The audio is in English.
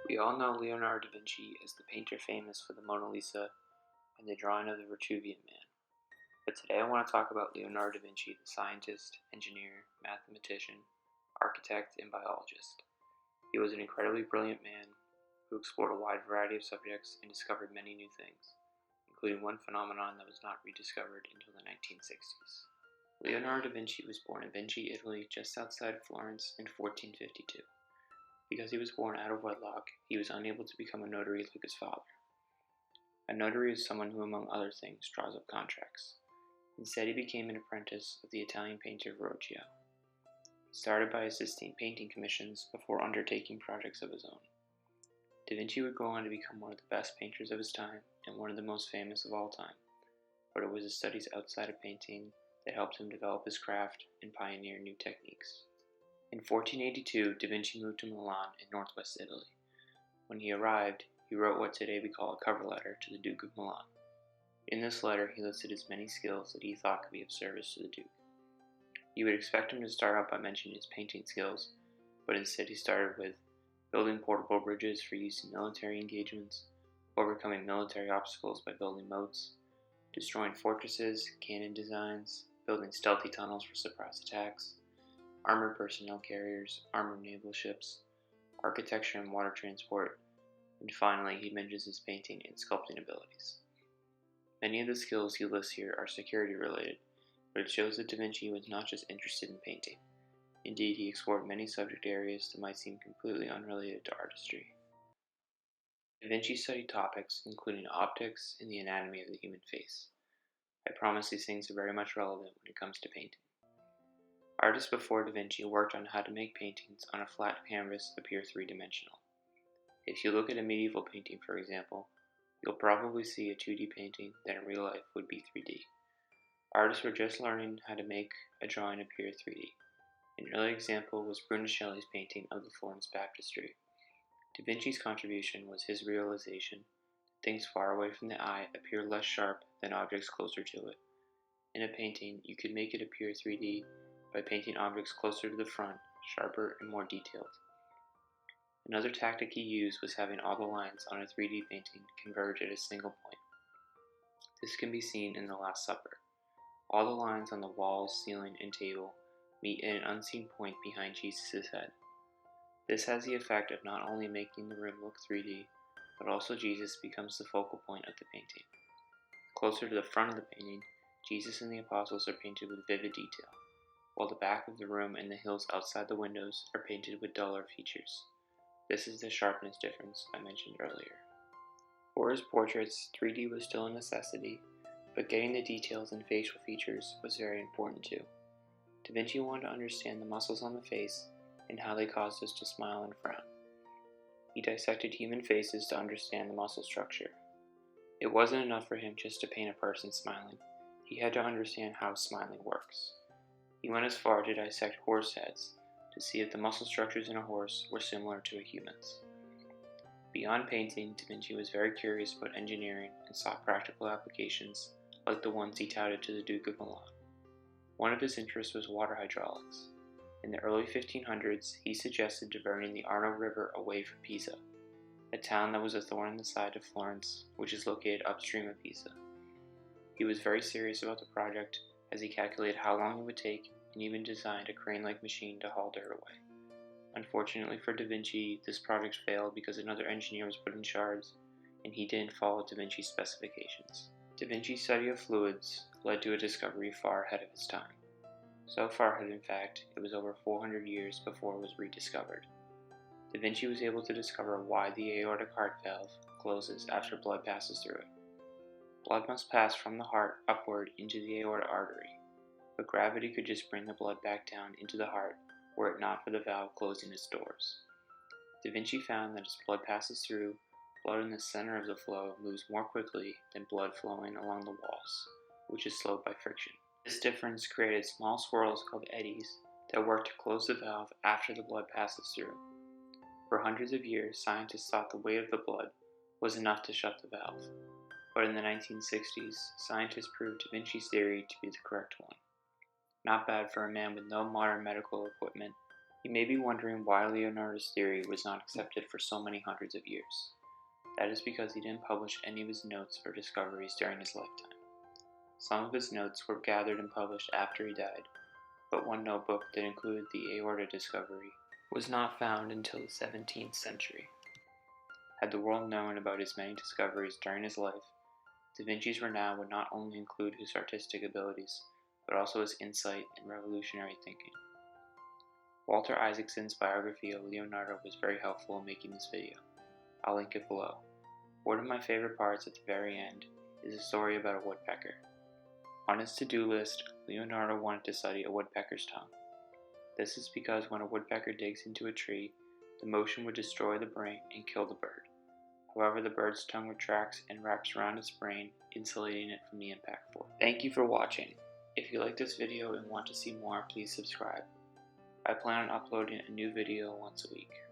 We all know Leonardo da Vinci as the painter famous for the Mona Lisa and the drawing of the Vitruvian Man. But today I want to talk about Leonardo da Vinci, the scientist, engineer, mathematician, architect, and biologist. He was an incredibly brilliant man who explored a wide variety of subjects and discovered many new things, including one phenomenon that was not rediscovered until the 1960s. Leonardo da Vinci was born in Vinci, Italy, just outside Florence in 1452. Because he was born out of wedlock, he was unable to become a notary like his father. A notary is someone who, among other things, draws up contracts. Instead, he became an apprentice of the Italian painter Verrocchio. He started by assisting painting commissions before undertaking projects of his own. Da Vinci would go on to become one of the best painters of his time and one of the most famous of all time, but it was his studies outside of painting that helped him develop his craft and pioneer new techniques. In 1482, Da Vinci moved to Milan in northwest Italy. When he arrived, he wrote what today we call a cover letter to the Duke of Milan. In this letter, he listed his many skills that he thought could be of service to the Duke. You would expect him to start out by mentioning his painting skills, but instead he started with building portable bridges for use in military engagements, overcoming military obstacles by building moats, destroying fortresses, cannon designs, building stealthy tunnels for surprise attacks, armored personnel carriers, armored naval ships, architecture and water transport, and finally he mentions his painting and sculpting abilities. Many of the skills he lists here are security related, but it shows that Da Vinci was not just interested in painting. Indeed, he explored many subject areas that might seem completely unrelated to artistry. Da Vinci studied topics including optics and the anatomy of the human face. I promise these things are very much relevant when it comes to painting. Artists before Da Vinci worked on how to make paintings on a flat canvas appear three-dimensional. If you look at a medieval painting, for example, you'll probably see a 2D painting that in real life would be 3D. Artists were just learning how to make a drawing appear 3D. An early example was Brunelleschi's painting of the Florence Baptistry. Da Vinci's contribution was his realization that things far away from the eye appear less sharp than objects closer to it. In a painting, you could make it appear 3D by painting objects closer to the front, sharper and more detailed. Another tactic he used was having all the lines on a 3D painting converge at a single point. This can be seen in The Last Supper. All the lines on the walls, ceiling, and table meet at an unseen point behind Jesus' head. This has the effect of not only making the room look 3D, but also Jesus becomes the focal point of the painting. Closer to the front of the painting, Jesus and the apostles are painted with vivid detail, while the back of the room and the hills outside the windows are painted with duller features. This is the sharpness difference I mentioned earlier. For his portraits, 3D was still a necessity, but getting the details and facial features was very important too. Da Vinci wanted to understand the muscles on the face and how they caused us to smile and frown. He dissected human faces to understand the muscle structure. It wasn't enough for him just to paint a person smiling. He had to understand how smiling works. He went as far to dissect horse heads to see if the muscle structures in a horse were similar to a human's. Beyond painting, Da Vinci was very curious about engineering and saw practical applications like the ones he touted to the Duke of Milan. One of his interests was water hydraulics. In the early 1500s, he suggested diverting the Arno River away from Pisa, a town that was a thorn in the side of Florence, which is located upstream of Pisa. He was very serious about the project as he calculated how long it would take and even designed a crane-like machine to haul dirt away. Unfortunately for Da Vinci, this project failed because another engineer was put in charge and he didn't follow Da Vinci's specifications. Da Vinci's study of fluids led to a discovery far ahead of its time. So far ahead, in fact, it was over 400 years before it was rediscovered. Da Vinci was able to discover why the aortic heart valve closes after blood passes through it. Blood must pass from the heart upward into the aortic artery, but gravity could just bring the blood back down into the heart were it not for the valve closing its doors. Da Vinci found that as blood passes through, blood in the center of the flow moves more quickly than blood flowing along the walls, which is slowed by friction. This difference created small swirls called eddies that work to close the valve after the blood passes through. For hundreds of years, scientists thought the weight of the blood was enough to shut the valve, but in the 1960s, scientists proved Da Vinci's theory to be the correct one. Not bad for a man with no modern medical equipment, You may be wondering why Leonardo's theory was not accepted for so many hundreds of years. That is because he didn't publish any of his notes or discoveries during his lifetime. Some of his notes were gathered and published after he died, but one notebook that included the aorta discovery was not found until the 17th century. Had the world known about his many discoveries during his life, Da Vinci's renown would not only include his artistic abilities, but also his insight and revolutionary thinking. Walter Isaacson's biography of Leonardo was very helpful in making this video. I'll link it below. One of my favorite parts at the very end is a story about a woodpecker. On his to-do list, Leonardo wanted to study a woodpecker's tongue. This is because when a woodpecker digs into a tree, the motion would destroy the brain and kill the bird. However, the bird's tongue retracts and wraps around its brain, insulating it from the impact force. Thank you for watching. If you like this video and want to see more, please subscribe. I plan on uploading a new video once a week.